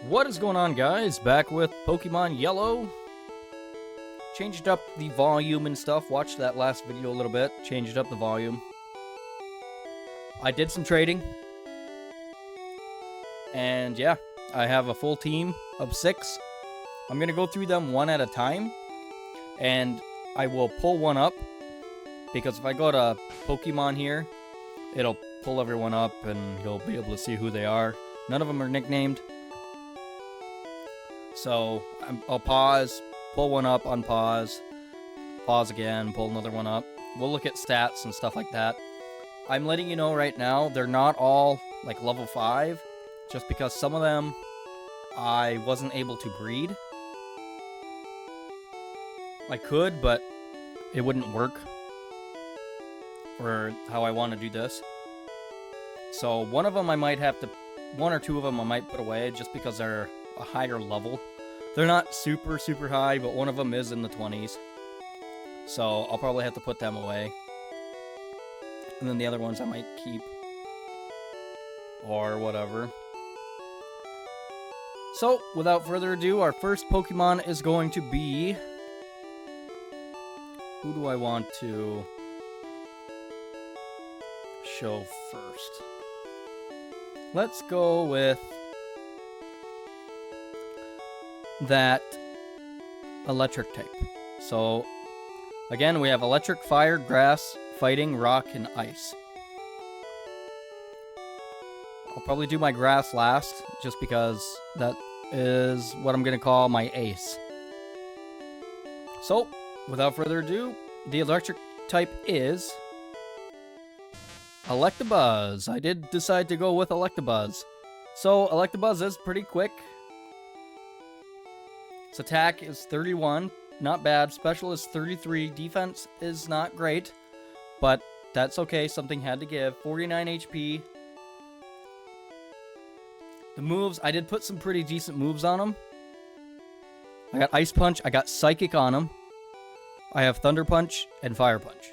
What is going on, guys? Back with Pokemon Yellow. Changed up the volume and stuff. Watched that last video a little bit. Changed up the volume. I did some trading. And yeah, I have a full team of 6. I'm going to go through them one at a time. And I will pull one up. Because if I go to Pokemon here, it'll pull everyone up and you'll be able to see who they are. None of them are nicknamed. So I'll pause, pull one up, unpause, pause again, pull another one up. We'll look at stats and stuff like that. I'm letting you know right now, they're not all like level 5, just because some of them I wasn't able to breed. I could, but it wouldn't work for how I want to do this. So one of them I might have to, one or two of them I might put away just because they're a higher level. They're not super high, but one of them is in the 20s. So I'll probably have to put them away. And then the other ones I might keep. Or whatever. So, without further ado, our first Pokemon is going to be... Who do I want to show first? Let's go with that electric type. So again, we have electric, fire, grass, fighting, rock, and ice. I'll probably do my grass last, just because that is what I'm going to call my ace. So, without further ado, the electric type is Electabuzz. I did decide to go with Electabuzz. So, Electabuzz is pretty quick. Its attack is 31, not bad. Special is 33. Defense is not great, but that's okay. Something had to give. 49 HP. The moves, I did put some pretty decent moves on him. I got Ice Punch. I got Psychic on him. I have Thunder Punch and Fire Punch.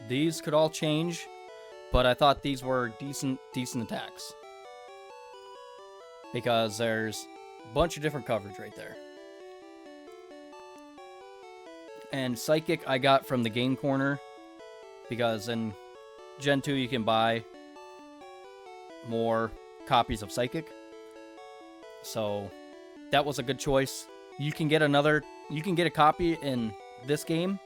These could all change, but I thought these were decent attacks. Because there's a bunch of different coverage right there. And Psychic I got from the game corner, because in Gen 2 you can buy more copies of Psychic. So that was a good choice. You can get a copy in this game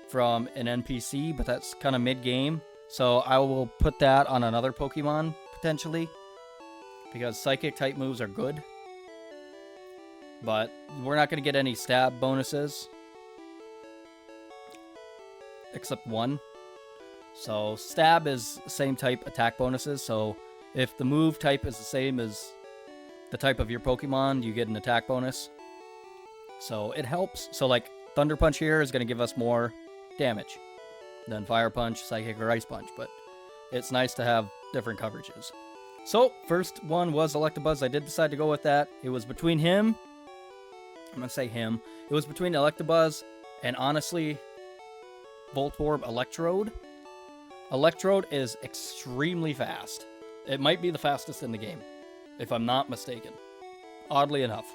from an NPC, but that's kind of mid-game. So I will put that on another Pokemon, potentially, because Psychic type moves are good. But we're not going to get any stab bonuses. Except one. So stab is the same type attack bonuses. So if the move type is the same as the type of your Pokemon, you get an attack bonus. So it helps. So like Thunder Punch here is going to give us more damage than Fire Punch, Psychic, or Ice Punch. But it's nice to have different coverages. So first one was Electabuzz. I did decide to go with that. It was between him. I'm going to say him. It was between Electabuzz and honestly... Voltorb Electrode. Electrode is extremely fast. It might be the fastest in the game, if I'm not mistaken. Oddly enough.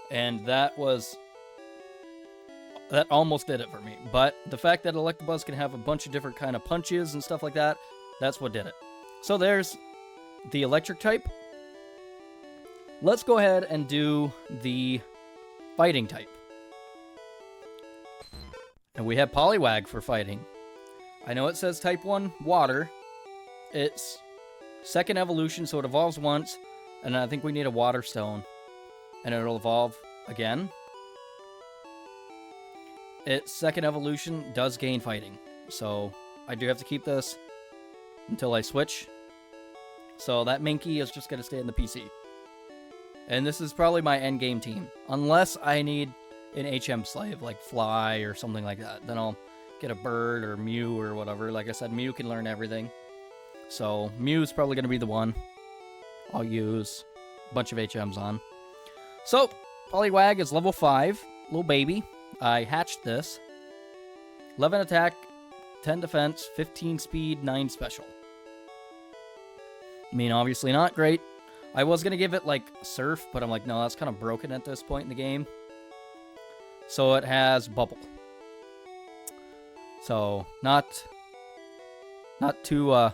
And that almost did it for me. But the fact that Electabuzz can have a bunch of different kind of punches and stuff like that, that's what did it. So there's the electric type. Let's go ahead and do the fighting type. And we have Poliwag for fighting. I know it says type 1 water. It's second evolution, so it evolves once. And I think we need a water stone. And it'll evolve again. Its second evolution does gain fighting. So I do have to keep this until I switch. So that Minky is just going to stay in the PC. And this is probably my endgame team. Unless I need an HM slave, like Fly or something like that. Then I'll get a Bird or Mew or whatever. Like I said, Mew can learn everything. So Mew's probably going to be the one I'll use a bunch of HMs on. So, Poliwag is level 5. Little baby. I hatched this. 11 attack, 10 defense, 15 speed, 9 special. I mean, obviously not great. I was going to give it like Surf, but I'm like, no, that's kind of broken at this point in the game. So it has Bubble. So not too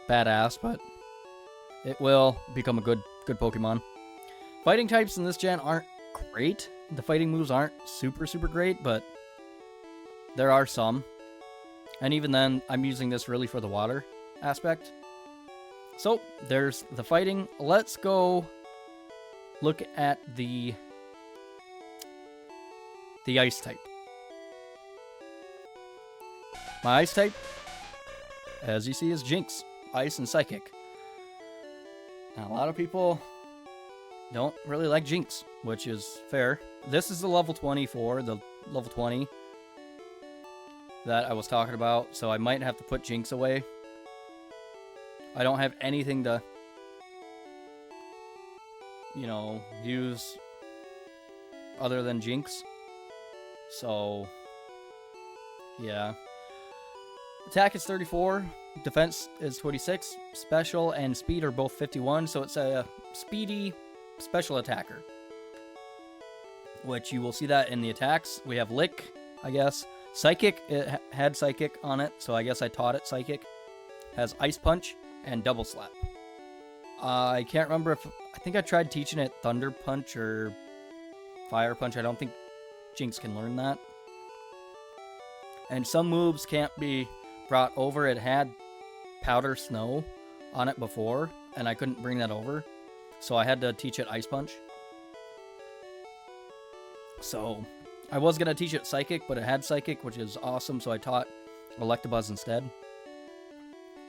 badass, but it will become a good Pokemon. Fighting types in this gen aren't great. The fighting moves aren't super great, but there are some. And even then, I'm using this really for the water aspect. So there's the fighting. Let's go look at the ice type. My ice type, as you see, is Jinx, Ice, and Psychic. Now, a lot of people don't really like Jinx, which is fair. This is the level 24, the level 20 that I was talking about, so I might have to put Jinx away. I don't have anything to, you know, use other than Jinx. So, yeah. Attack is 34, defense is 26, special and speed are both 51, so it's a speedy special attacker. Which you will see that in the attacks. We have Lick, I guess. Psychic, it had Psychic on it, so I guess I taught it Psychic. Has Ice Punch and Double Slap. I can't remember if... I think I tried teaching it Thunder Punch or Fire Punch. I don't think Jinx can learn that. And some moves can't be brought over. It had Powder Snow on it before, and I couldn't bring that over. So I had to teach it Ice Punch. So I was going to teach it Psychic, but it had Psychic, which is awesome, so I taught Electabuzz instead.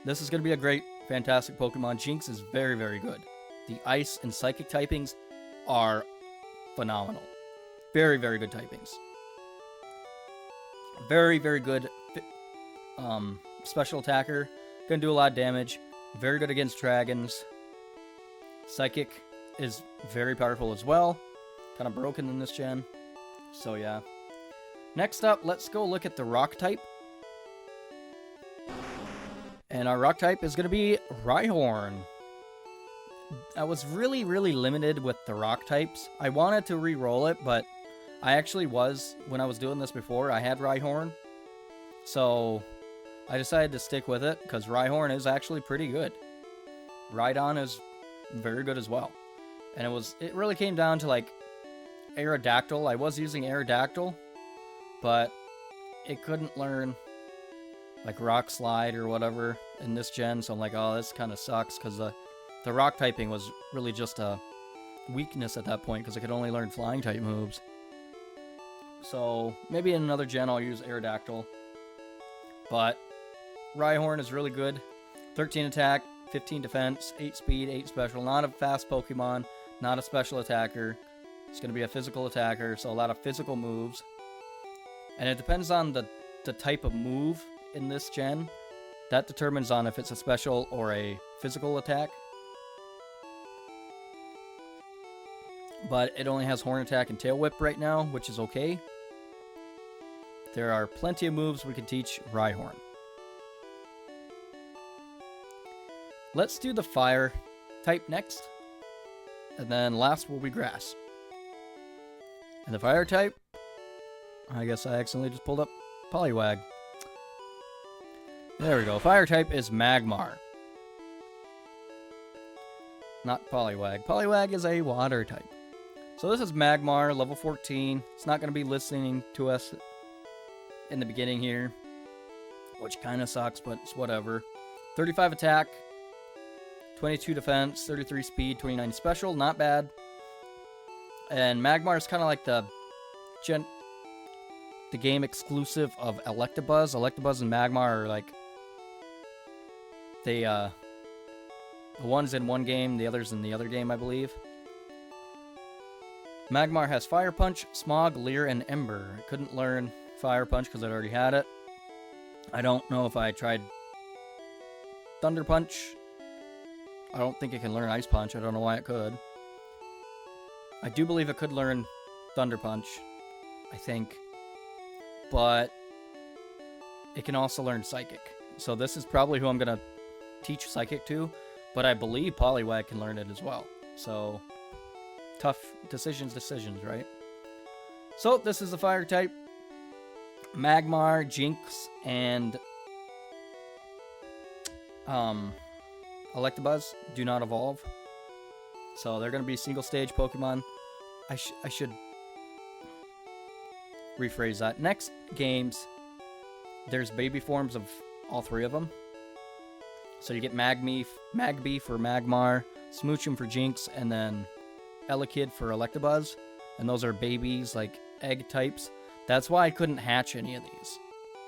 This is going to be a great, fantastic Pokemon. Jinx is very good. The Ice and Psychic typings are phenomenal. Very good typings. Very good special attacker. Gonna do a lot of damage. Very good against dragons. Psychic is very powerful as well. Kind of broken in this gen. So yeah. Next up, let's go look at the rock type. And our rock type is going to be Rhyhorn. I was really limited with the rock types. I wanted to re-roll it, but I actually was, when I was doing this before, I had Rhyhorn. So I decided to stick with it, because Rhyhorn is actually pretty good. Rhydon is very good as well. And it really came down to like Aerodactyl. I was using Aerodactyl, but it couldn't learn like Rock Slide or whatever in this gen, so I'm like, oh, this kind of sucks, because the rock typing was really just a weakness at that point, because I could only learn flying type moves. So maybe in another gen I'll use Aerodactyl. But Rhyhorn is really good. 13 attack, 15 defense, 8 speed, 8 special. Not a fast Pokemon, not a special attacker. It's going to be a physical attacker, so a lot of physical moves. And it depends on the type of move in this gen. That determines on if it's a special or a physical attack. But it only has Horn Attack and Tail Whip right now, which is okay. There are plenty of moves we can teach Rhyhorn. Let's do the fire type next. And then last will be grass. And the fire type, I guess I accidentally just pulled up Poliwag. There we go. Fire type is Magmar. Not Poliwag. Poliwag is a water type. So this is Magmar, level 14. It's not going to be listening to us in the beginning here, which kind of sucks, but it's whatever. 35 attack, 22 defense, 33 speed, 29 special. Not bad. And Magmar is kind of like the game exclusive of Electabuzz. Electabuzz and Magmar are like the one's in one game, the other's in the other game, I believe. Magmar has Fire Punch, Smog, Leer, and Ember. I couldn't learn Fire Punch because I'd already had it. I don't know if I tried Thunder Punch. I don't think it can learn Ice Punch. I don't know why it could. I do believe it could learn Thunder Punch, I think. But it can also learn Psychic. So this is probably who I'm going to teach Psychic to. But I believe Poliwag can learn it as well. So, tough decisions, right? So, this is the fire type. Magmar, Jinx, and Electabuzz do not evolve. So, they're going to be single-stage Pokemon. I should rephrase that. Next games, there's baby forms of all three of them. So you get Magby for Magmar, Smoochum for Jinx, and then Elekid for Electabuzz. And those are babies, like egg types. That's why I couldn't hatch any of these.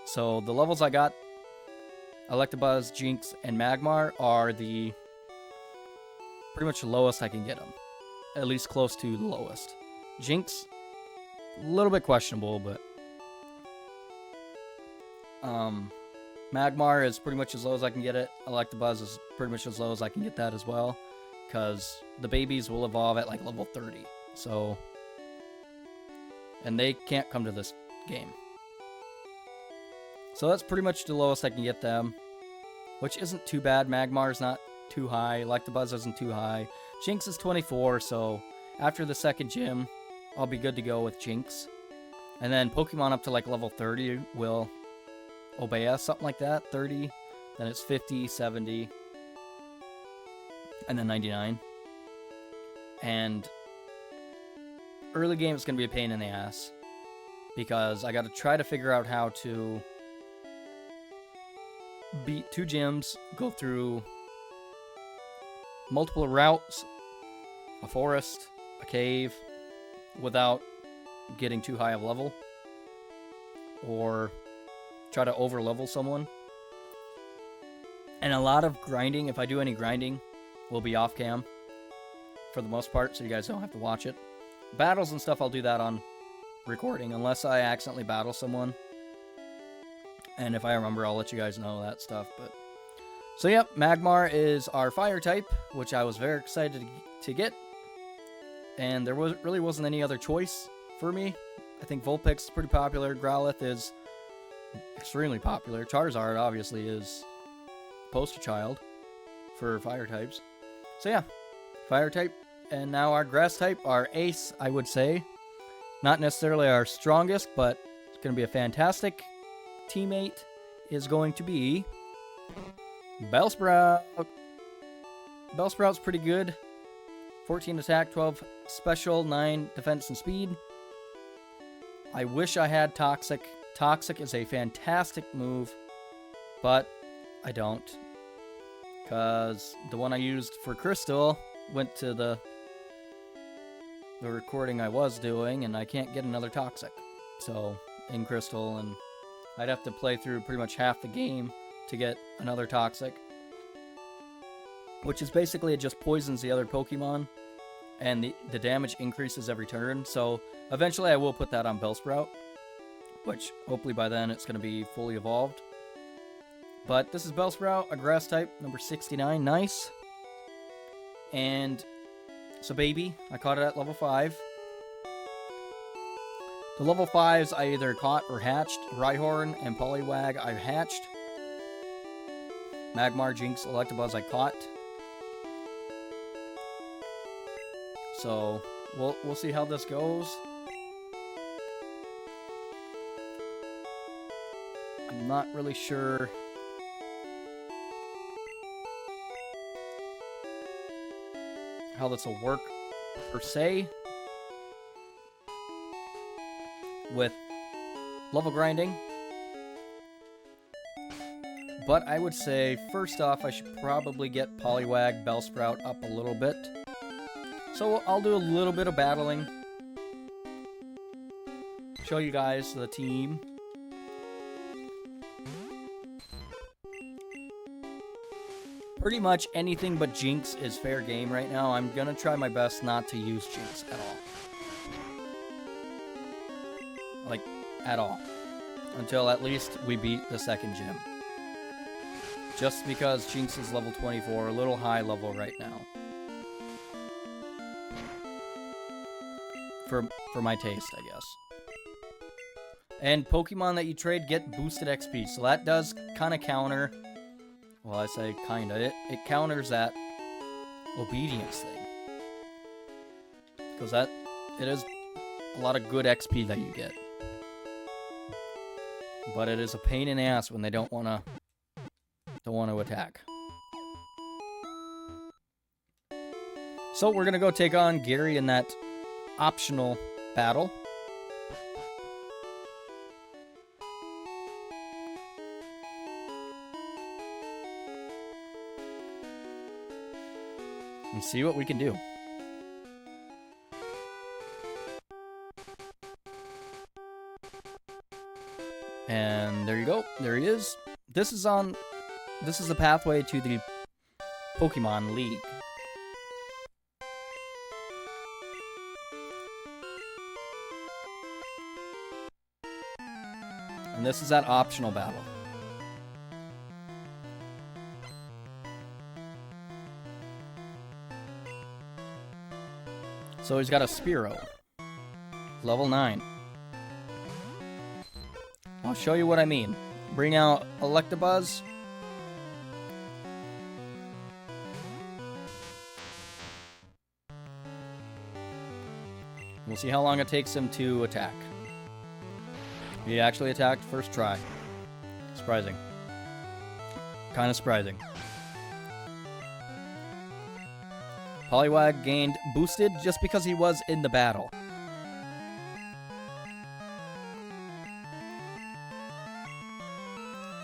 So the levels I got, Electabuzz, Jinx, and Magmar are the pretty much the lowest I can get them. At least close to the lowest. Jinx, a little bit questionable, but Magmar is pretty much as low as I can get it. Electabuzz is pretty much as low as I can get that as well, because the babies will evolve at like level 30. So, and they can't come to this game. So that's pretty much the lowest I can get them, which isn't too bad. Magmar's not too high. Electabuzz isn't too high. Jinx is 24, so after the second gym, I'll be good to go with Jinx. And then Pokemon up to like level 30 will obey us, something like that. 30, then it's 50, 70, and then 99. And early game is going to be a pain in the ass, because I got to try to figure out how to beat 2 gyms, go through multiple routes, a forest, a cave, without getting too high of level, or try to over level someone. And a lot of grinding, if I do any grinding, will be off cam for the most part, so you guys don't have to watch it. Battles and stuff, I'll do that on recording, unless I accidentally battle someone. And if I remember, I'll let you guys know that stuff. But so yep, Magmar is our fire type, which I was very excited to get. And there really wasn't any other choice for me. I think Vulpix is pretty popular. Growlithe is extremely popular. Charizard obviously is poster child for fire types. So yeah, fire type. And now our grass type, our ace, I would say. Not necessarily our strongest, but it's going to be a fantastic teammate, is going to be Bellsprout. Bellsprout's pretty good. 14 attack, 12 special, 9 defense and speed. I wish I had Toxic. Toxic is a fantastic move, but I don't. Because the one I used for Crystal went to the recording I was doing, and I can't get another Toxic. So, in Crystal, and I'd have to play through pretty much half the game to get another Toxic. Which is basically, it just poisons the other Pokemon, and the damage increases every turn. So, eventually I will put that on Bellsprout, which hopefully by then it's going to be fully evolved. But this is Bellsprout, a grass type, number 69, nice. And it's a baby. I caught it at level 5. The level 5s I either caught or hatched. Rhyhorn and Poliwag I've hatched. Magmar, Jinx, Electabuzz I caught. So we'll see how this goes. I'm not really sure how this will work per se with level grinding, but I would say first off I should probably get Poliwag, Bellsprout up a little bit. So I'll do a little bit of battling, show you guys the team. Pretty much anything but Jinx is fair game right now. I'm gonna try my best not to use Jinx at all. Like, at all. Until at least we beat the second gym. Just because Jinx is level 24, a little high level right now. For my taste, I guess. And Pokemon that you trade get boosted XP, so that does kind of counter. Well, I say kinda. It counters that obedience thing. Because it is a lot of good XP that you get. But it is a pain in the ass when they don't want to attack. So we're going to go take on Gary in that optional battle. And see what we can do. And there you go. There he is. This is the pathway to the Pokemon League. And this is that optional battle. So he's got a Spearow. Level 9. I'll show you what I mean. Bring out Electabuzz. We'll see how long it takes him to attack. He actually attacked first try. Surprising. Kind of surprising. Poliwag gained boosted just because he was in the battle.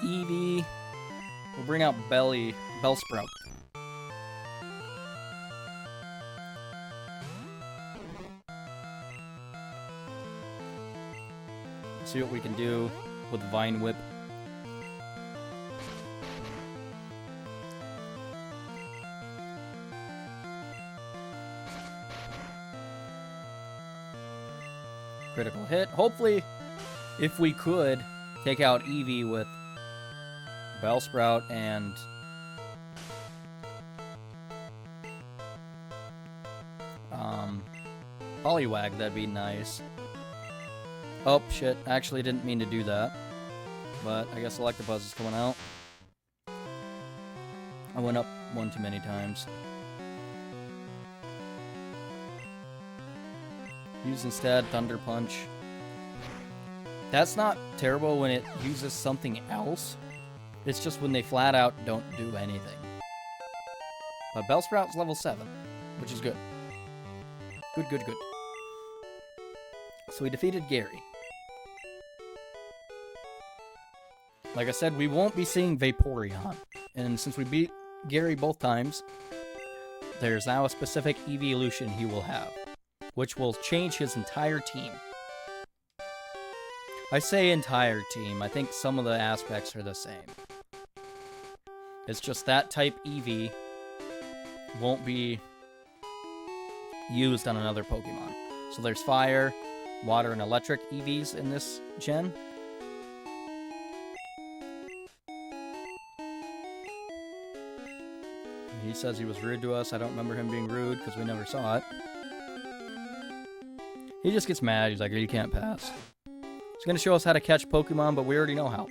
Eevee. We'll bring out Bellsprout. See what we can do with Vine Whip. Critical hit. Hopefully, if we could, take out Eevee with Bellsprout and Poliwag, that'd be nice. Oh, shit. Actually, didn't mean to do that. But I guess Electabuzz is coming out. I went up one too many times. Use instead Thunder Punch. That's not terrible when it uses something else. It's just when they flat out don't do anything. But Bellsprout's level 7, which is good. Good, good, good. So we defeated Gary. Like I said, we won't be seeing Vaporeon. And since we beat Gary both times, there's now a specific evolution he will have, which will change his entire team. I say entire team. I think some of the aspects are the same. It's just that type Eevee won't be used on another Pokemon. So there's fire, water, and electric Eevees in this gen. He says he was rude to us. I don't remember him being rude because we never saw it. He just gets mad. He's like, you can't pass. He's going to show us how to catch Pokemon, but we already know how.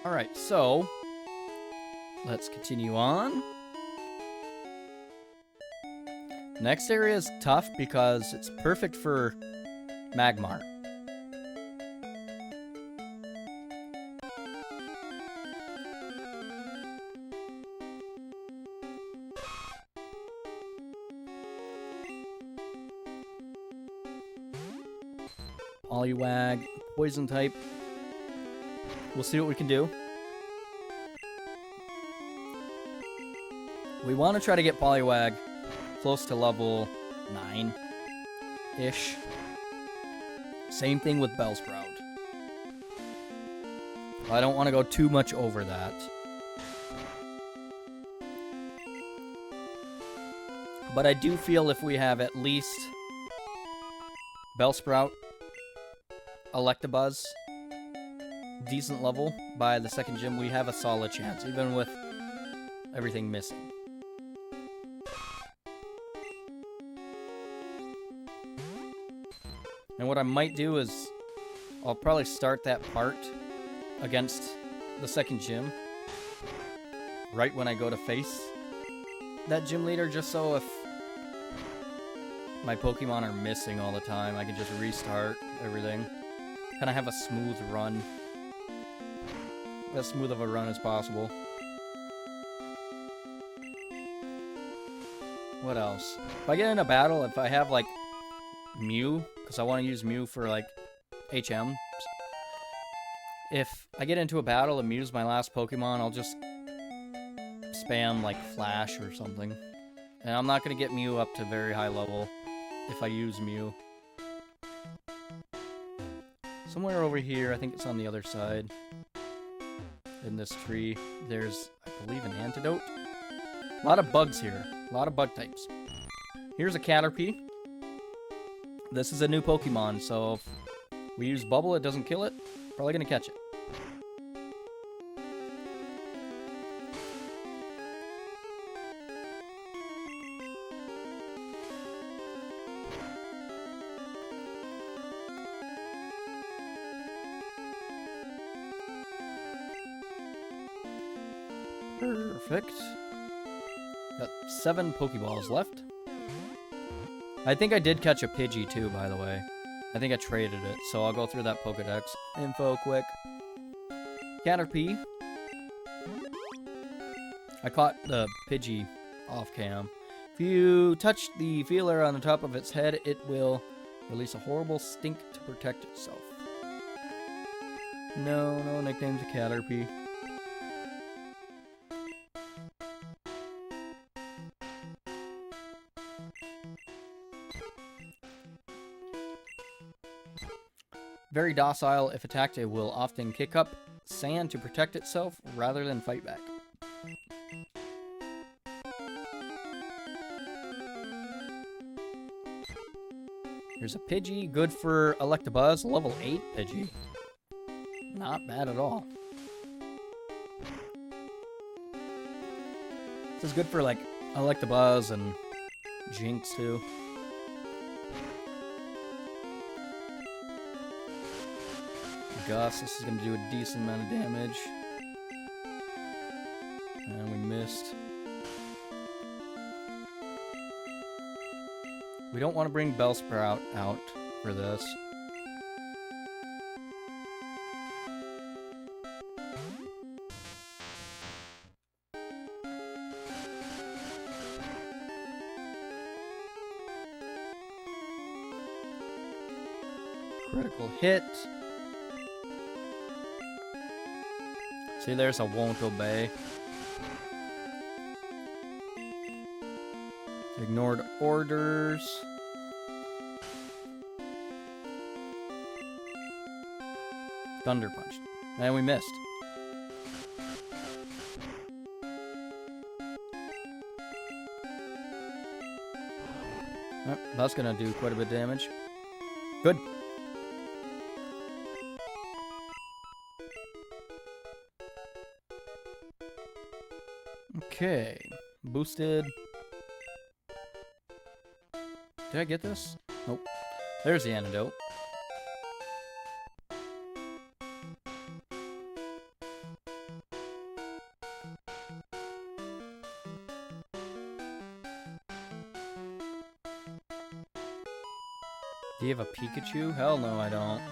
Alright, so let's continue on. Next area is tough because it's perfect for Magmar. Poliwag, poison type. We'll see what we can do. We want to try to get Poliwag close to level 9-ish. Same thing with Bellsprout. I don't want to go too much over that. But I do feel if we have at least Bellsprout, Electabuzz, decent level by the second gym, we have a solid chance, even with everything missing. And what I might do is I'll probably start that part against the second gym right when I go to face that gym leader, just so if my Pokemon are missing all the time, I can just restart everything. Kind of have a smooth run. As smooth of a run as possible. What else? If I get in a battle, if I have like Mew, because I want to use Mew for like HM. If I get into a battle and Mew's my last Pokemon, I'll just spam like Flash or something. And I'm not going to get Mew up to very high level if I use Mew. Somewhere over here, I think it's on the other side. In this tree, there's, I believe, an antidote. A lot of bugs here. A lot of bug types. Here's a Caterpie. This is a new Pokemon, so if we use Bubble, it doesn't kill it. Probably gonna catch it. Perfect. Got 7 Pokeballs left. I think I did catch a Pidgey too, by the way. I think I traded it, so I'll go through that Pokedex info quick. Caterpie. I caught the Pidgey off cam. If you touch the feeler on the top of its head, it will release a horrible stink to protect itself. No nicknames to Caterpie. Very docile. If attacked, it will often kick up sand to protect itself rather than fight back. Here's a Pidgey, good for Electabuzz, level 8 Pidgey. Not bad at all. This is good for like Electabuzz and Jinx too. Gus, this is going to do a decent amount of damage. And we missed. We don't want to bring Bellsprout out for this. Critical hit. See, there's a won't obey. Ignored orders. Thunder Punch. And we missed. Oh, that's gonna do quite a bit of damage. Good. Okay, boosted. Did I get this? Nope. There's the antidote. Do you have a Pikachu? Hell no, I don't.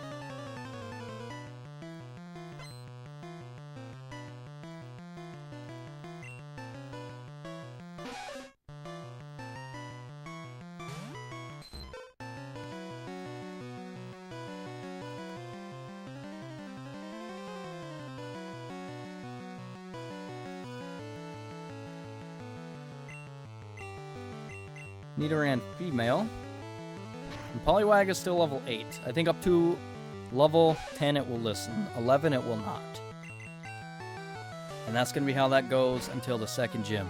Nidoran female. And Poliwag is still level 8. I think up to level 10 it will listen. 11 it will not. And that's going to be how that goes until the second gym.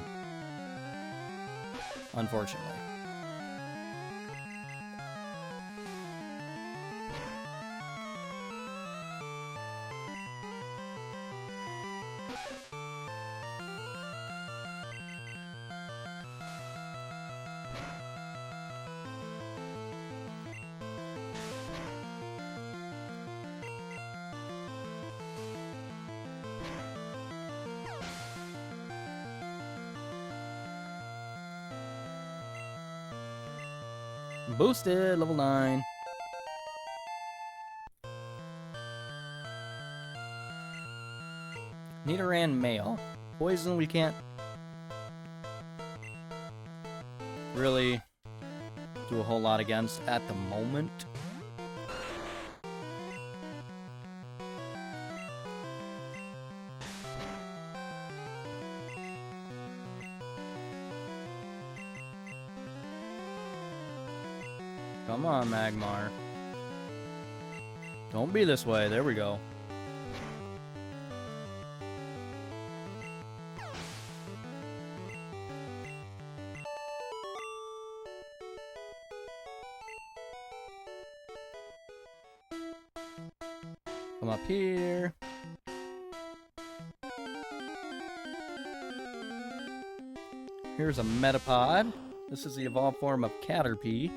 unfortunately. Boosted, level 9. Nidoran male. Poison we can't really do a whole lot against at the moment. Come on, Magmar. Don't be this way. There we go. Come up here. Here's a Metapod. This is the evolved form of Caterpie.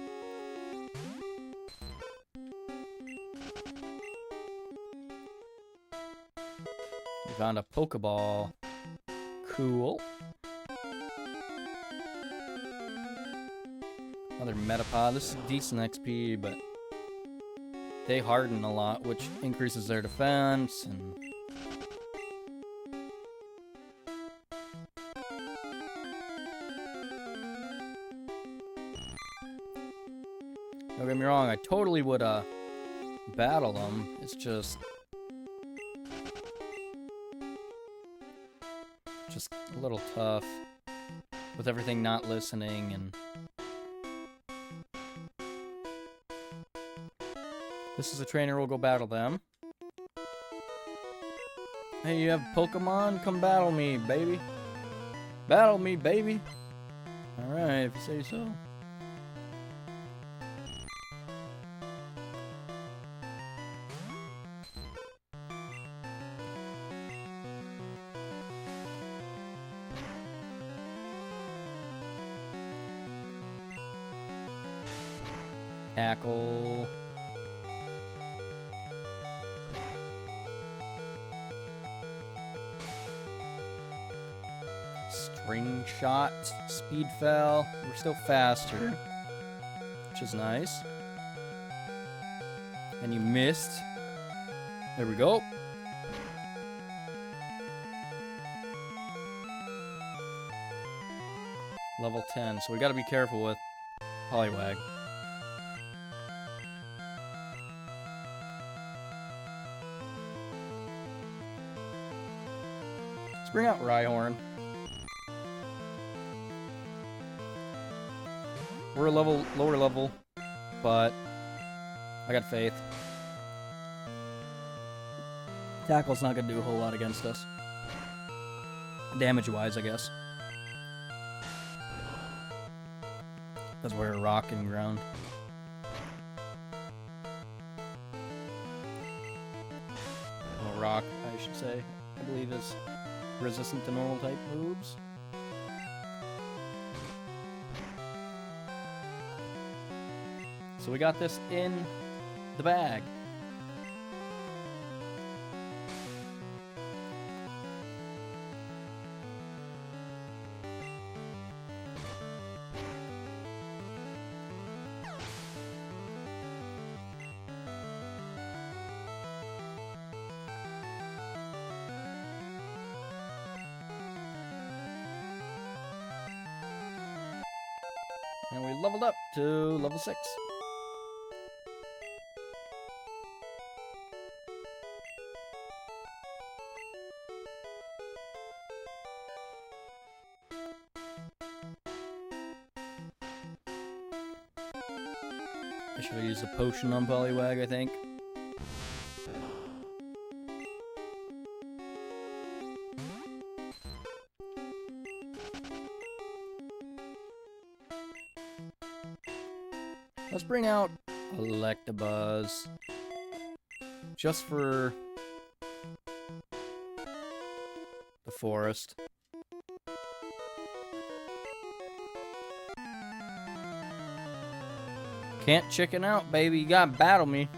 We found a Pokeball. Cool. Another Metapod. This is decent XP, but they harden a lot, which increases their defense, and don't get me wrong, I totally would battle them. It's just a little tough with everything not listening. And this is a trainer, we'll go battle them. Hey, you have Pokemon? Come battle me, baby. Battle me, baby. Alright, if you say so. Tackle. String shot. Speed fell. We're still faster, which is nice. And you missed. There we go. Level 10. So we gotta be careful with Poliwag. Let's bring out Rhyhorn. We're a lower level, but I got faith. Tackle's not gonna do a whole lot against us. Damage-wise, I guess. Because we're a rock and ground. Well, rock, I should say. I believe is resistant to normal type moves. So we got this in the bag. And we leveled up to level 6. I should have used a potion on Poliwag, I think. Let's bring out Electabuzz. Just for the forest. Can't chicken out, baby. You gotta battle me.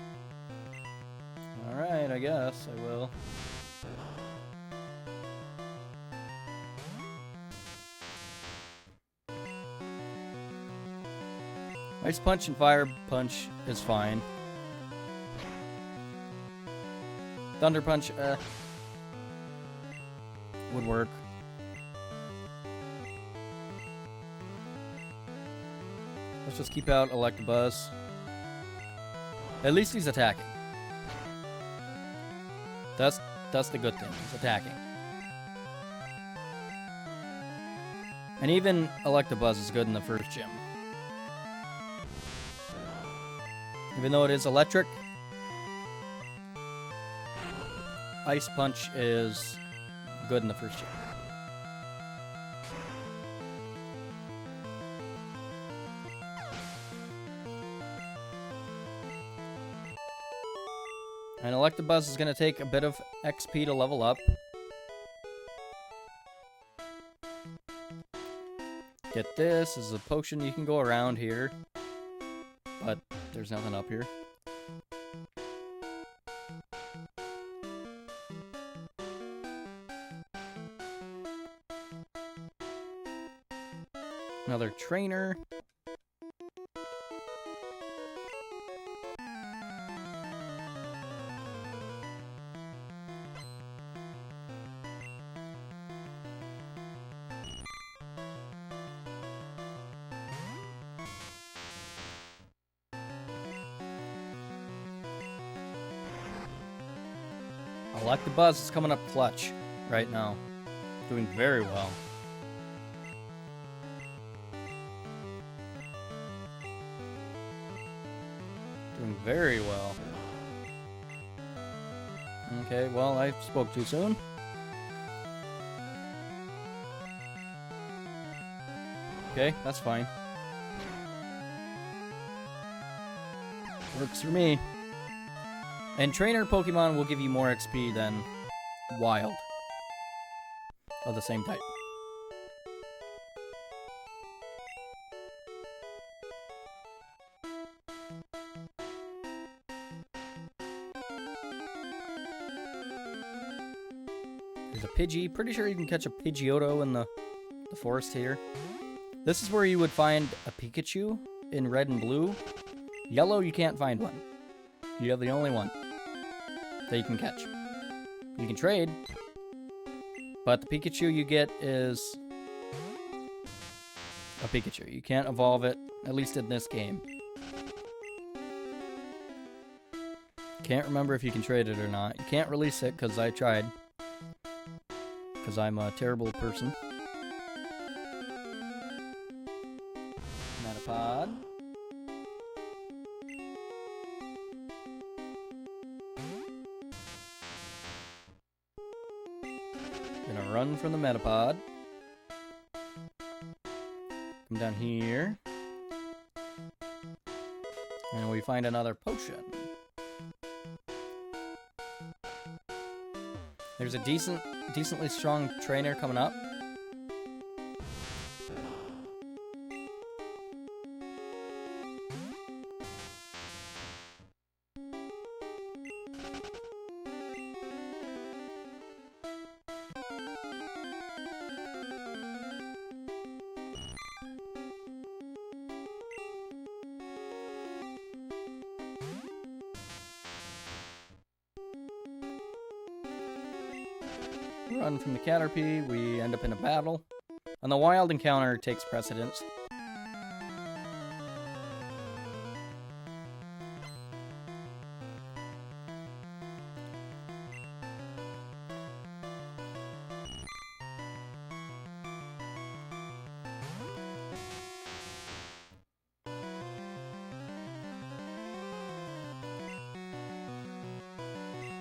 Alright, I guess I will. Ice Punch and Fire Punch is fine. Thunder Punch, would work. Let's just keep out Electabuzz. At least he's attacking. That's the good thing. He's attacking. And even Electabuzz is good in the first gym. Even though it is electric, Ice Punch is good in the first gym. And Electabuzz is going to take a bit of XP to level up. Get this. This is a potion. You can go around here. But there's nothing up here. Another trainer. Electabuzz is coming up clutch right now. Doing very well. Doing very well. Okay, well, I spoke too soon. Okay, that's fine. Works for me. And trainer Pokemon will give you more XP than wild of the same type. There's a Pidgey. Pretty sure you can catch a Pidgeotto in the forest here. This is where you would find a Pikachu in red and blue. Yellow, you can't find one. You have the only one that you can catch. You can trade, but the Pikachu you get is a Pikachu. You can't evolve it, at least in this game. Can't remember if you can trade it or not. You can't release it because I tried. Because I'm a terrible person. Metapod. Gonna run from the Metapod. Come down here. And we find another potion. There's a decently strong trainer coming up. Run from the Caterpie, we end up in a battle. And the wild encounter takes precedence.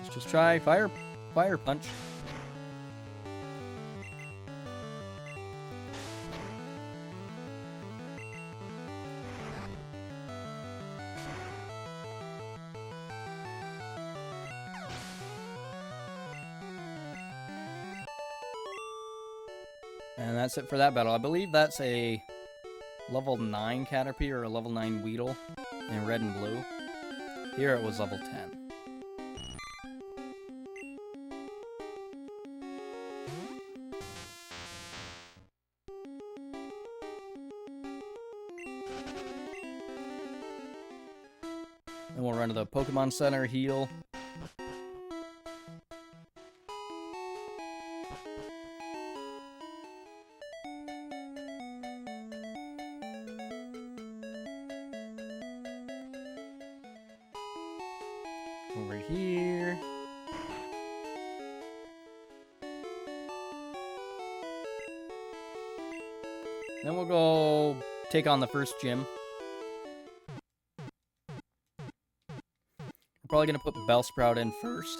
Let's just try Fire Punch. And that's it for that battle. I believe that's a level 9 Caterpie or a level 9 Weedle in red and blue. Here it was level 10. Then we'll run to the Pokemon Center, heal. Over here. Then we'll go take on the first gym. We're probably going to put Bellsprout in first.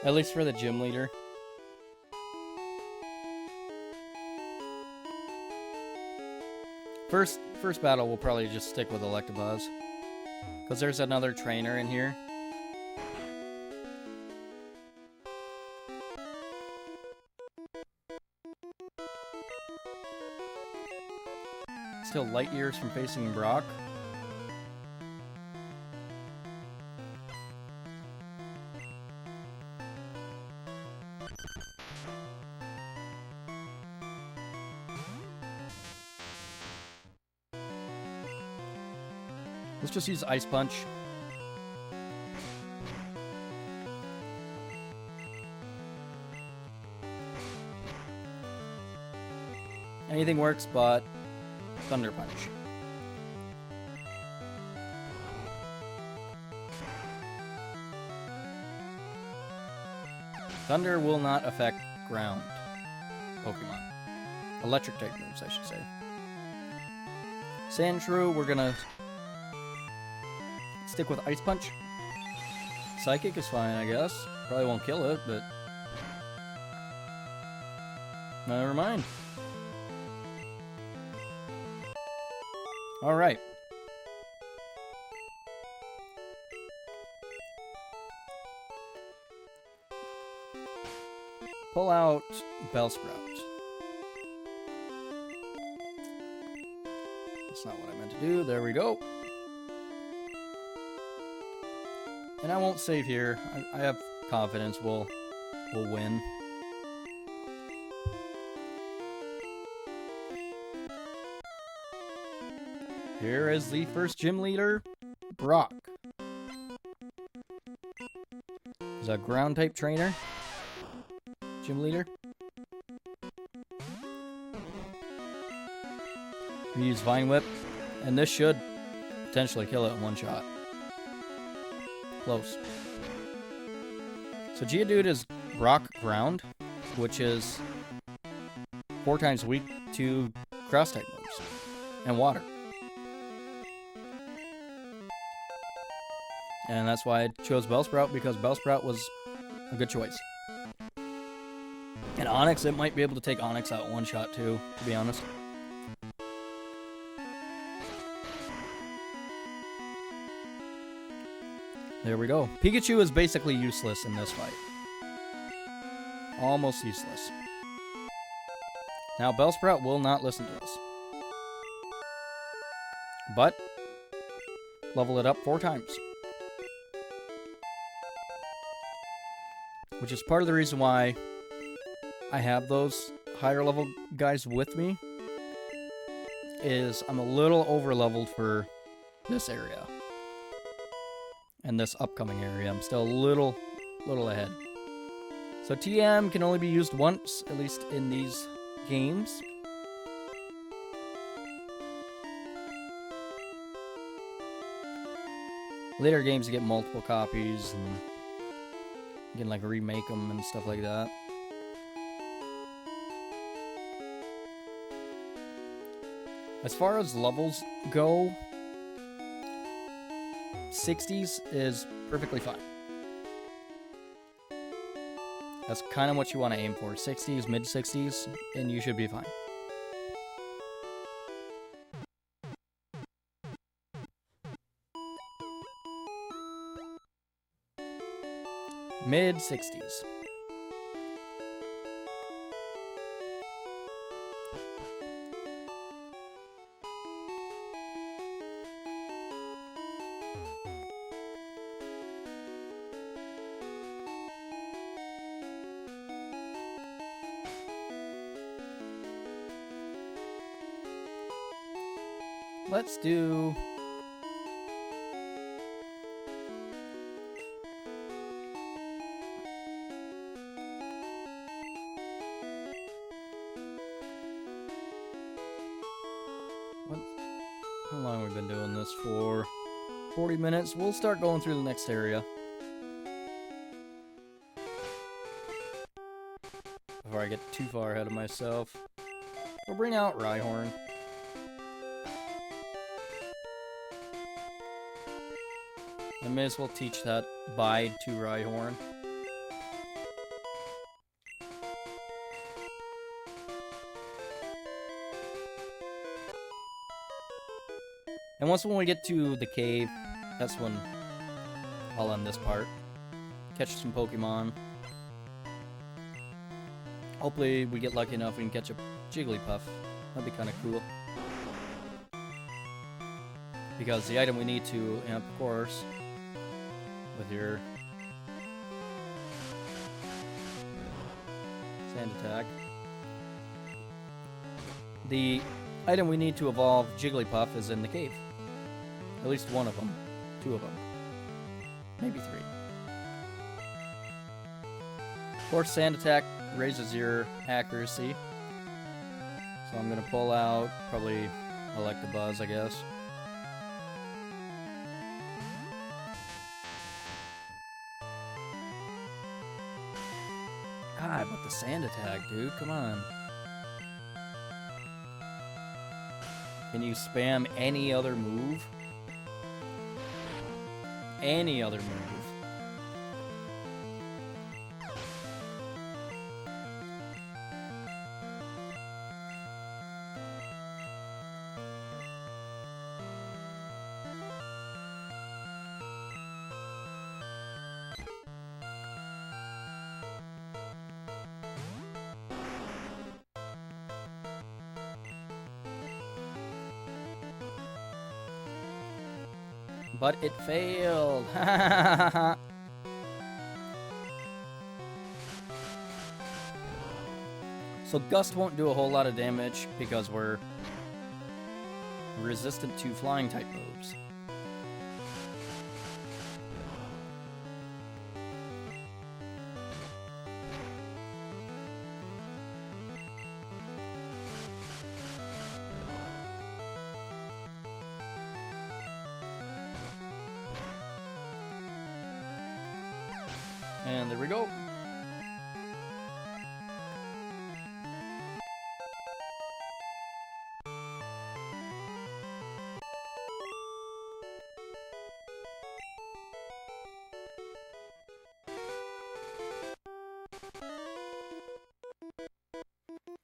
At least for the gym leader. First battle, we'll probably just stick with Electabuzz. Because there's another trainer in here. Still light years from facing Brock. Let's just use Ice Punch. Anything works but Thunder Punch. Thunder will not affect ground Pokemon. Electric type moves, I should say. Sandshrew, we're gonna stick with Ice Punch. Psychic is fine, I guess. Probably won't kill it, but never mind. Alright. Pull out Bellsprout. That's not what I meant to do. There we go. And I won't save here. I have confidence we'll win. Here is the first gym leader, Brock. He's a ground type trainer. Gym leader. We use Vine Whip, and this should potentially kill it in one shot. Close. So Geodude is Rock Ground, which is 4 times weak to Grass type moves and Water. And that's why I chose Bellsprout, because Bellsprout was a good choice. And Onix, it might be able to take Onix out one shot too, to be honest. There we go. Pikachu is basically useless in this fight. Almost useless. Now, Bellsprout will not listen to us. But, level it up 4 times. Which is part of the reason why I have those higher level guys with me. Is I'm a little over leveled for this area. And this upcoming area. I'm still a little ahead. So TM can only be used once, at least in these games. Later games you get multiple copies and you can like remake them and stuff like that. As far as levels go, 60s is perfectly fine. That's kind of what you want to aim for. 60s, mid 60s, and you should be fine. Mid-60s. Let's do... How long have we been doing this for? 40 minutes. We'll start going through the next area. Before I get too far ahead of myself. We'll bring out Rhyhorn. I may as well teach that Bide to Rhyhorn. And once when we get to the cave, that's when I'll end this part. Catch some Pokemon. Hopefully we get lucky enough we can catch a Jigglypuff. That'd be kind of cool. Because the item we need to, and of course, with your Sand Attack. The item we need to evolve Jigglypuff is in the cave. At least one of them. Two of them. Maybe three. Of course, Sand Attack raises your accuracy. So I'm going to pull out probably Electabuzz, I guess. God, but the Sand Attack, dude. Come on. Can you spam any other move? Any other move. But it failed. So Gust won't do a whole lot of damage because we're resistant to flying type moves. And there we go.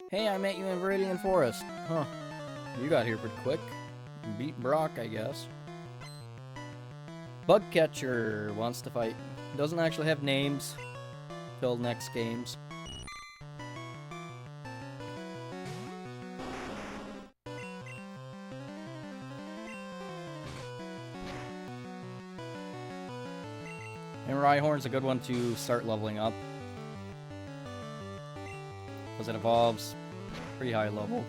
Hey, I met you in Viridian Forest. Huh. You got here pretty quick. Beat Brock, I guess. Bugcatcher wants to fight. Doesn't actually have names till next games. And Rhyhorn's a good one to start leveling up, because it evolves pretty high level.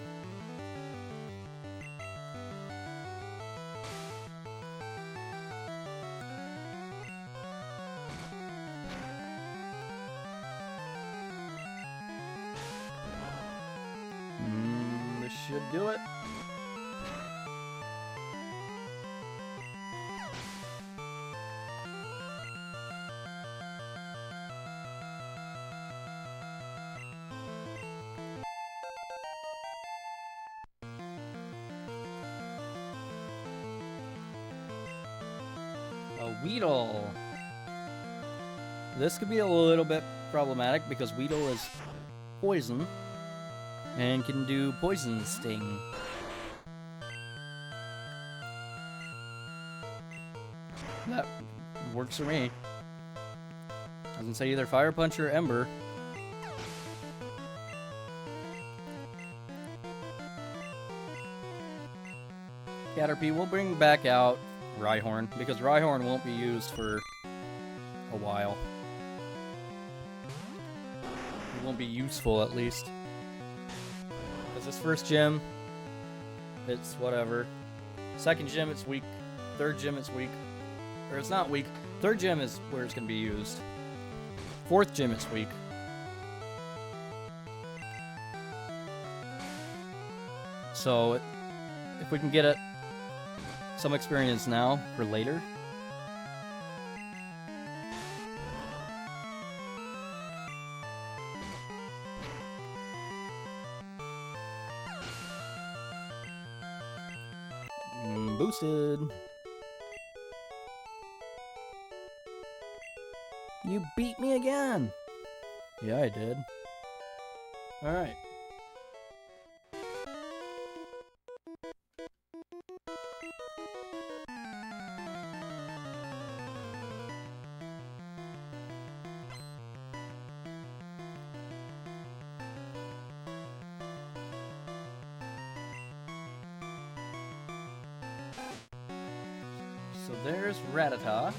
This should do it. A Weedle. This could be a little bit problematic because Weedle is poison and can do Poison Sting. That works for me. Doesn't say either Fire Punch or Ember. Caterpie will bring back out Rhyhorn, because Rhyhorn won't be used for a while. It won't be useful, at least. Because this first gym, it's whatever. Second gym, it's weak. Third gym, it's weak. Or it's not weak. Third gym is where it's going to be used. Fourth gym, it's weak. So, if we can get it some experience now for later. Boosted. You beat me again. Yeah, I did. Alright. So there's Rattata.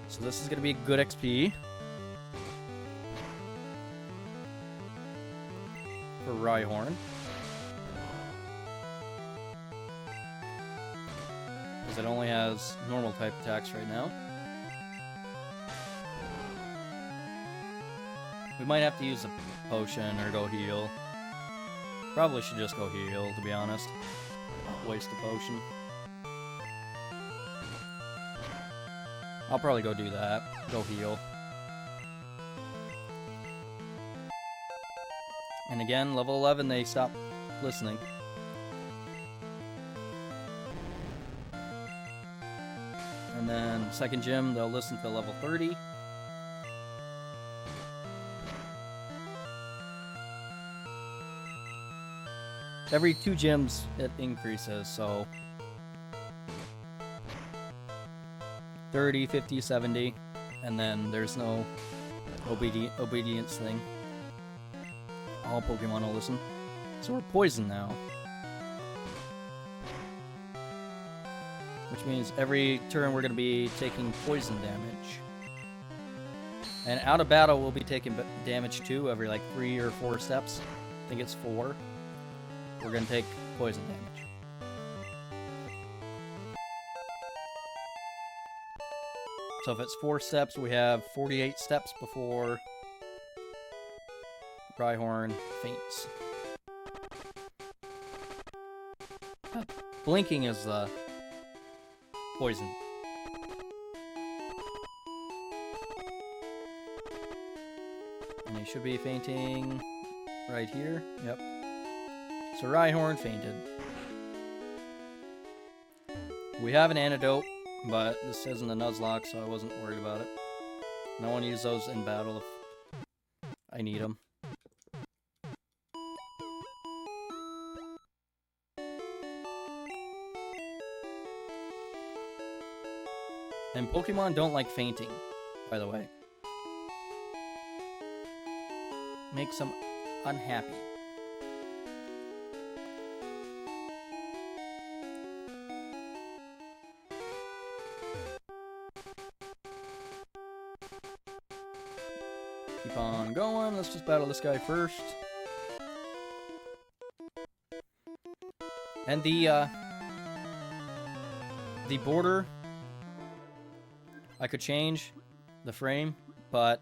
So this is going to be good XP for Rhyhorn. Because it only has normal type attacks right now. We might have to use a potion or go heal. Probably should just go heal, to be honest. Not waste a potion. I'll probably go do that. Go heal. And again, level 11, they stop listening. And then second gym, they'll listen to level 30. Every 2 gyms, it increases, so 30, 50, 70, and then there's no obedience thing. All Pokemon will listen. So we're poisoned now. Which means every turn we're going to be taking poison damage. And out of battle we'll be taking damage too, every like 3 or 4 steps. I think it's 4. We're going to take poison damage. So if it's 4 steps, we have 48 steps before Rhyhorn faints. Blinking is the poison. And he should be fainting right here. Yep. So Rhyhorn fainted. We have an antidote, but this isn't a Nuzlocke, so I wasn't worried about it. And I want to use those in battle if I need them. And Pokemon don't like fainting, by the way. Makes them unhappy. Keep on going. Let's just battle this guy first. And the border, I could change the frame, but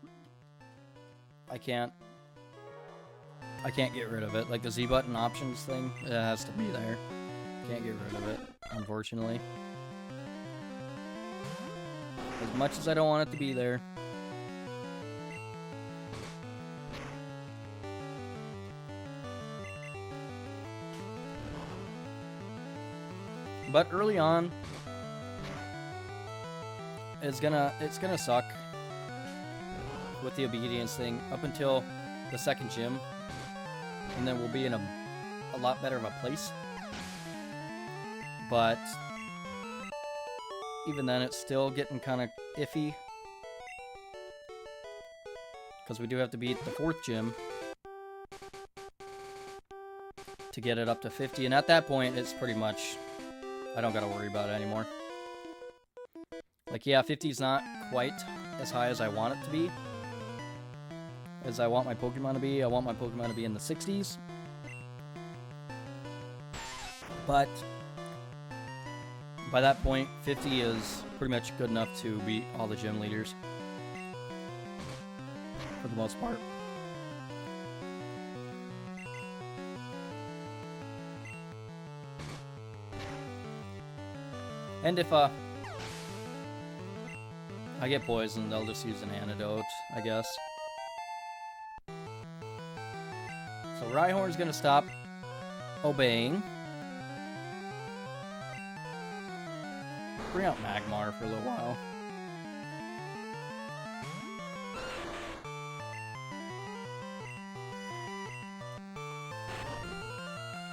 I can't get rid of it. Like the Z button options thing, it has to be there. Can't get rid of it, unfortunately. As much as I don't want it to be there. But early on, it's gonna suck with the obedience thing up until the second gym, and then we'll be in a lot better of a place. but even then it's still getting kind of iffy. Because we do have to beat the 4th gym to get it up to 50. And at that point, it's pretty much, I don't gotta worry about it anymore. Like, yeah, 50 is not quite as high as I want it to be. As I want my Pokemon to be. I want my Pokemon to be in the 60s. But by that point, 50 is pretty much good enough to beat all the gym leaders. For the most part. And if I get poisoned, they'll just use an antidote, I guess. So Rhyhorn's gonna stop obeying. Bring out Magmar for a little while.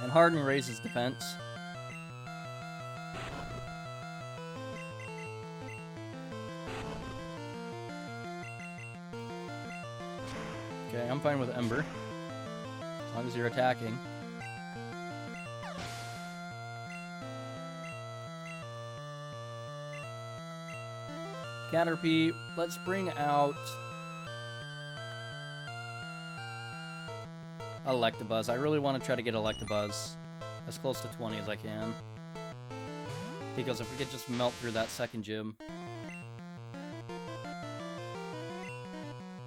And Harden raises defense. Okay, I'm fine with Ember. As long as you're attacking. Caterpie, let's bring out Electabuzz. I really want to try to get Electabuzz as close to 20 as I can. Because if we could just melt through that 2nd gym,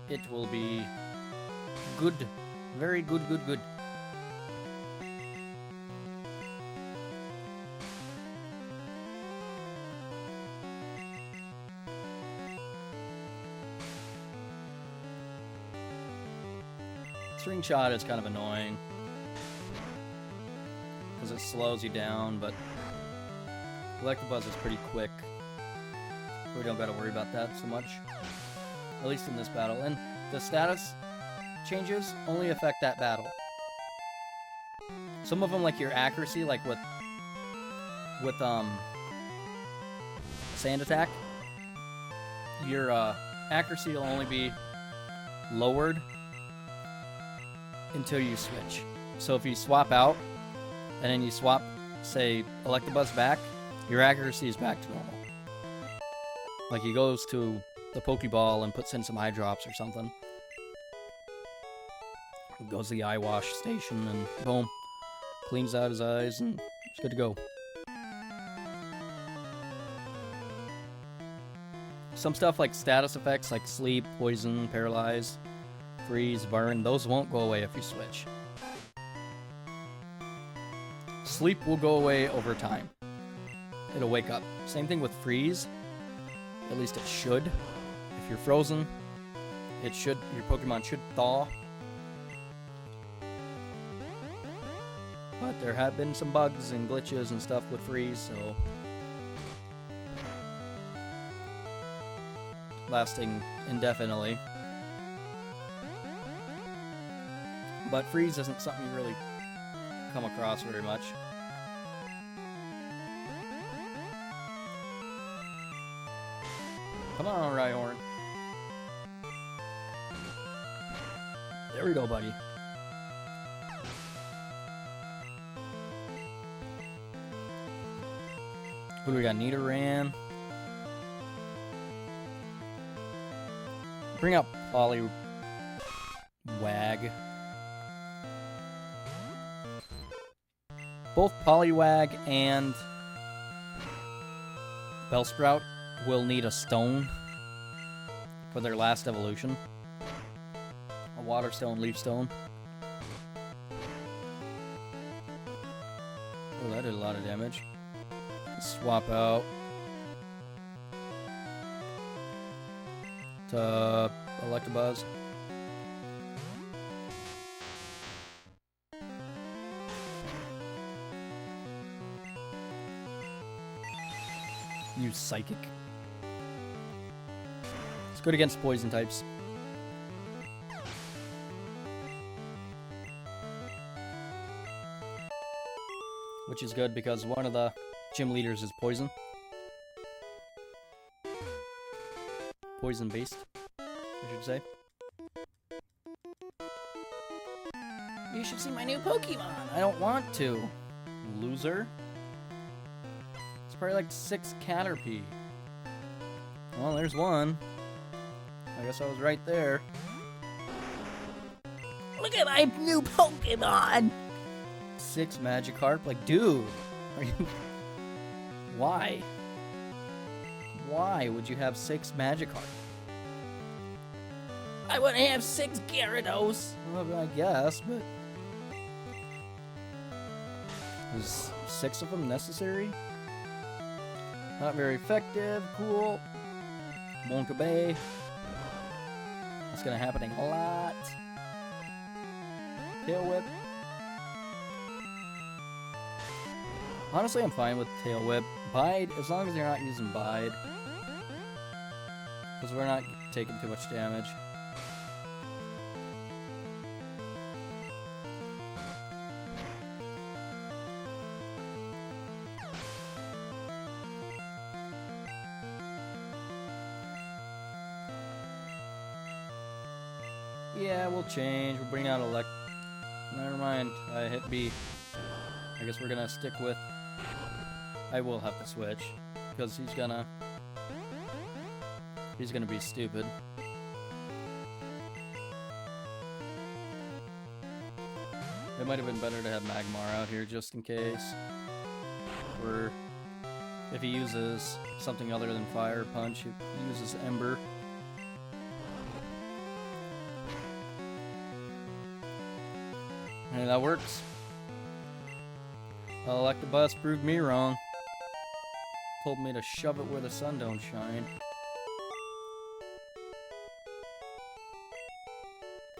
it will be good. Very good. String Shot is kind of annoying because it slows you down, but Electabuzz is pretty quick. We don't gotta worry about that so much. At least in this battle. And the status changes only affect that battle. Some of them, like your accuracy, like with Sand Attack, your accuracy will only be lowered until you switch. So if you swap out, and then you swap, say, Electabuzz back, your accuracy is back to normal. Like he goes to the Pokeball and puts in some eye drops or something. Goes to the eye wash station and boom, cleans out his eyes and it's good to go. Some stuff like status effects like sleep, poison, paralyze, freeze, burn, those won't go away if you switch. Sleep will go away over time. It'll wake up. Same thing with freeze. At least it should. If you're frozen, it should, your Pokemon should thaw. But there have been some bugs and glitches and stuff with freeze, so lasting indefinitely. But freeze isn't something you really come across very much. Come on, Rhyhorn. There we go, buddy. Who do we got? Nidoran. Bring out Poliwag. Both Poliwag and Bellsprout will need a stone for their last evolution. A water stone, leaf stone. Oh, that did a lot of damage. Swap out to Electabuzz. Use Psychic. It's good against poison types. Which is good because one of the Gym leaders is poison. Poison based, I should say. You should see my new Pokemon. I don't want to. Loser. It's probably like 6 Caterpie. Well, there's one. I guess I was right there. Look at my new Pokemon! 6 Magikarp? Like, dude, are you... Why? Why would you have 6 Magikarp? I wouldn't have 6 Gyarados! Well, I guess, but... Is 6 of them necessary? Not very effective. Cool. Won't obey. That's gonna happen a lot. Tail Whip. Honestly, I'm fine with Tail Whip. Bide, as long as you're not using Bide. Because we're not taking too much damage. Yeah, we'll change. We'll bring out Never mind. I hit B. I guess we're gonna stick with... I will have to switch. Because he's gonna be stupid. It might have been better to have Magmar out here just in case. Or if he uses something other than Fire Punch, he uses Ember. And that works. Electabuzz proved me wrong. Told me to shove it where the sun don't shine.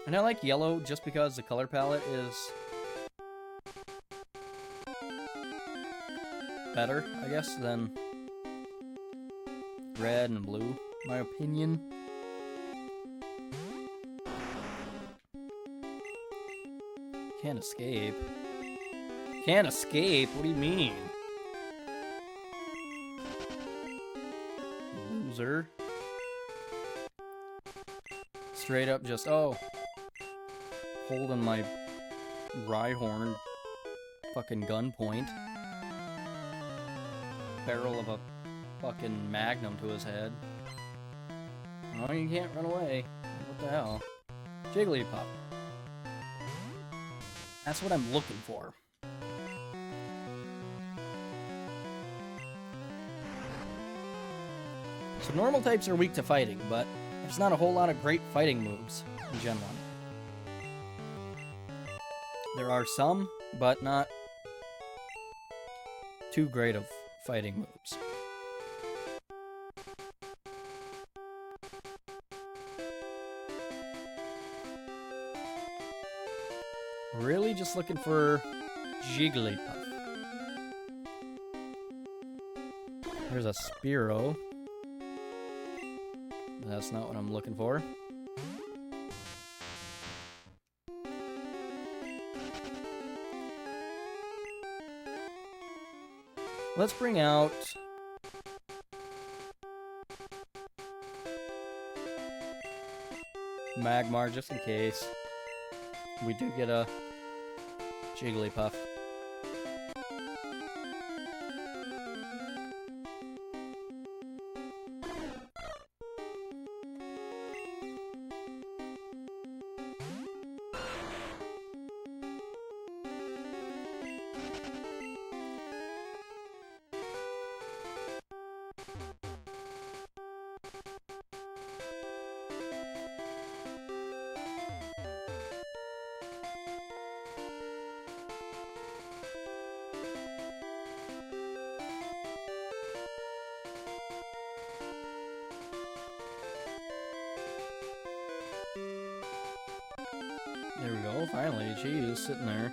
And I like yellow just because the color palette is better, I guess, than red and blue, in my opinion. Can't escape. Can't escape? What do you mean? Loser. Straight up just, oh. Holding my Rhyhorn fucking gunpoint. Barrel of a fucking Magnum to his head. Oh, you can't run away. What the hell? Jigglypuff. That's what I'm looking for. So normal types are weak to fighting, but there's not a whole lot of great fighting moves in Gen 1. There are some, but not too great of fighting moves. Really just looking for Jigglypuff. There's a Spearow. That's not what I'm looking for. Let's bring out Magmar just in case we do get a Jigglypuff. There we go, finally. Jeez, sitting there,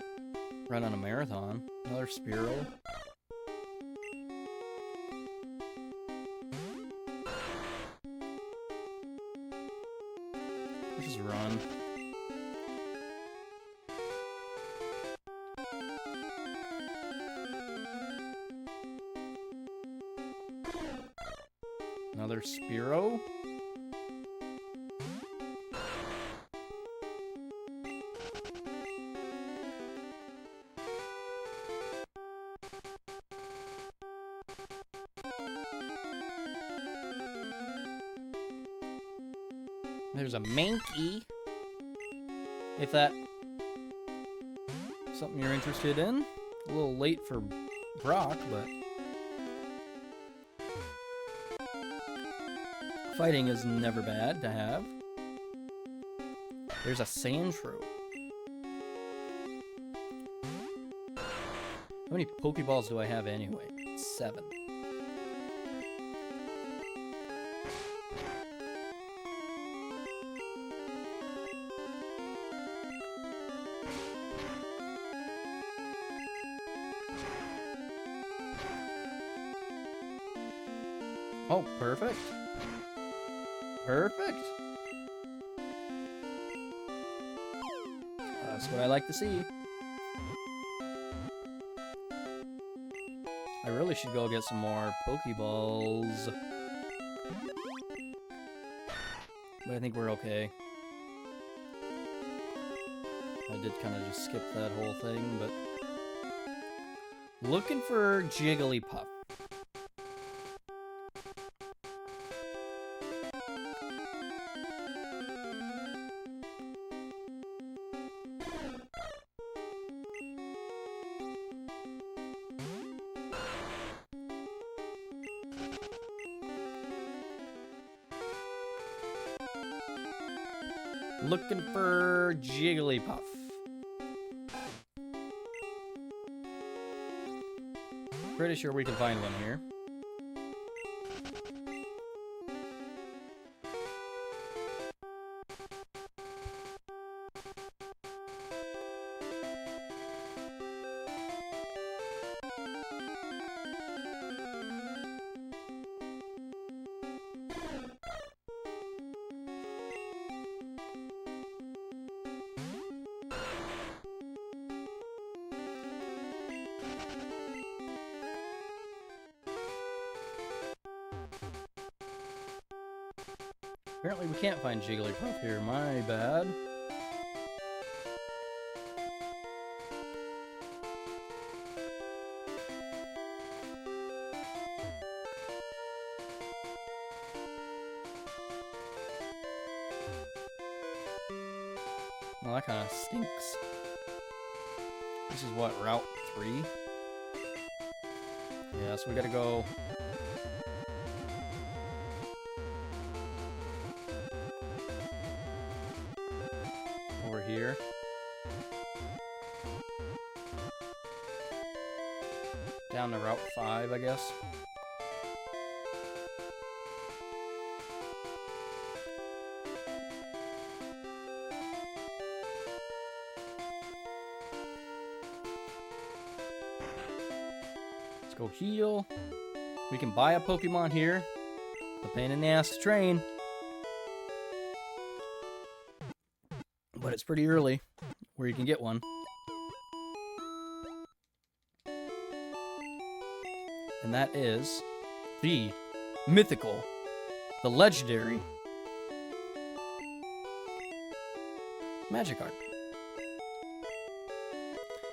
running a marathon. Another Spearow. Just run. Spearow. There's a Mankey. If that's something you're interested in. A little late for Brock, but fighting is never bad to have. There's a Sandshrew. How many Pokeballs do I have anyway? 7. Oh, perfect. Perfect. That's what I like to see. I really should go get some more Pokeballs. But I think we're okay. I did kind of just skip that whole thing, but... Looking for Jigglypuff. Looking for Jigglypuff. Pretty sure we can find one here. Apparently we can't find Jigglypuff here, my bad. Well, that kind of stinks. This is what, Route 3? Yeah, so we gotta go... over here. Down to Route 5, I guess. Let's go heal. We can buy a Pokemon here. The pain in the ass to train. But it's pretty early where you can get one. And that is the mythical, the legendary Magikarp.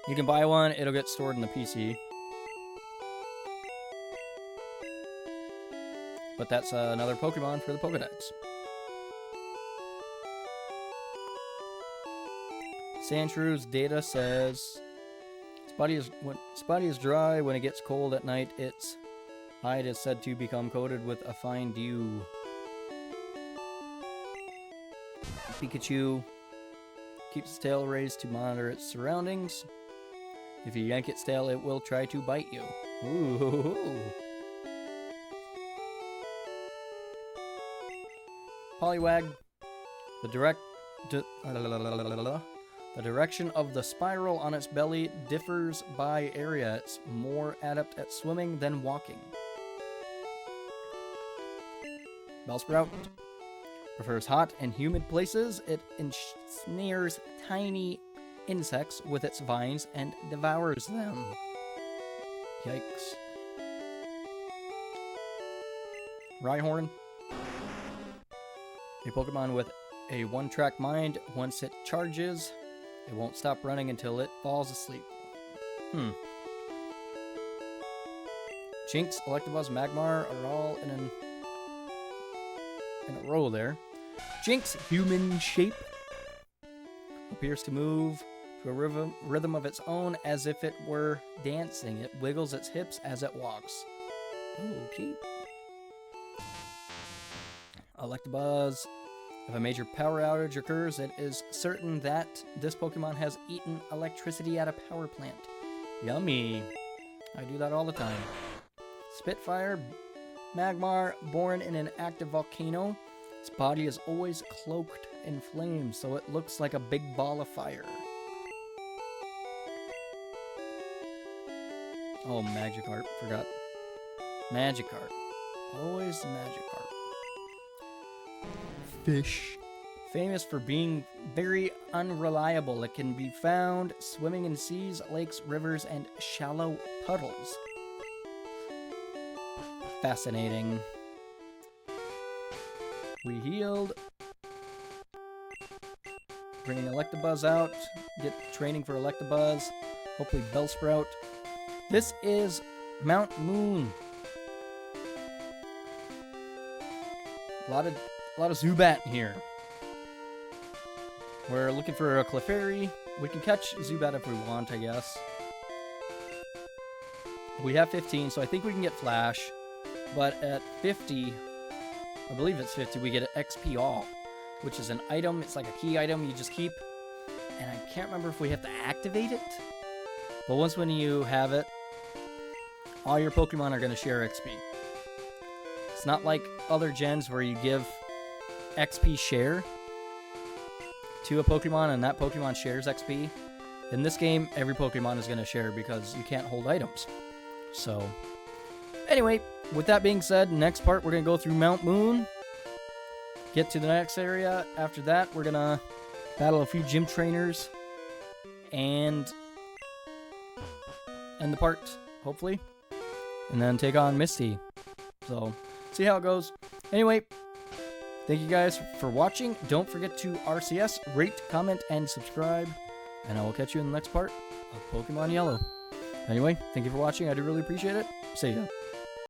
You can buy one, it'll get stored in the PC. But that's another Pokemon for the Pokedex. Sandshrews data says Spotty is dry. When it gets cold at night, its hide is said to become coated with a fine dew. Pikachu keeps its tail raised to monitor its surroundings. If you yank its tail, it will try to bite you. Ooh. Poliwag, the direction of the spiral on its belly differs by area. It's more adept at swimming than walking. Bellsprout prefers hot and humid places. It ensnares tiny insects with its vines and devours them. Yikes. Rhyhorn A Pokemon with a one-track mind. Once it charges, it won't stop running until it falls asleep. Jinx, Electabuzz, Magmar are all in a row there. Jinx, human shape, appears to move to a rhythm of its own as if it were dancing. It wiggles its hips as it walks. Okay. Electabuzz. If a major power outage occurs, it is certain that this Pokemon has eaten electricity at a power plant. Yummy. I do that all the time. Spitfire. Magmar, born in an active volcano. Its body is always cloaked in flames, so it looks like a big ball of fire. Oh, Magikarp. Forgot. Magikarp. Always Magikarp. Fish. Famous for being very unreliable. It can be found swimming in seas, lakes, rivers, and shallow puddles. Fascinating. We healed. Bringing Electabuzz out. Get training for Electabuzz. Hopefully Bellsprout. This is Mount Moon. A lot of Zubat here. We're looking for a Clefairy. We can catch Zubat if we want, I guess. We have 15, so I think we can get Flash. But at 50, I believe it's 50, we get an XP All, which is an item. It's like a key item you just keep. And I can't remember if we have to activate it. But once when you have it, all your Pokemon are going to share XP. It's not like other gens where you give XP share to a Pokemon and that Pokemon shares XP. In this game, every Pokemon is going to share because you can't hold items. So, anyway, with that being said, next part we're going to go through Mount Moon, get to the next area. After that, we're going to battle a few gym trainers and end the part, hopefully, and then take on Misty. So, see how it goes. Anyway, thank you guys for watching. Don't forget to RCS, rate, comment, and subscribe. And I will catch you in the next part of Pokemon Yellow. Anyway, thank you for watching. I do really appreciate it. See ya.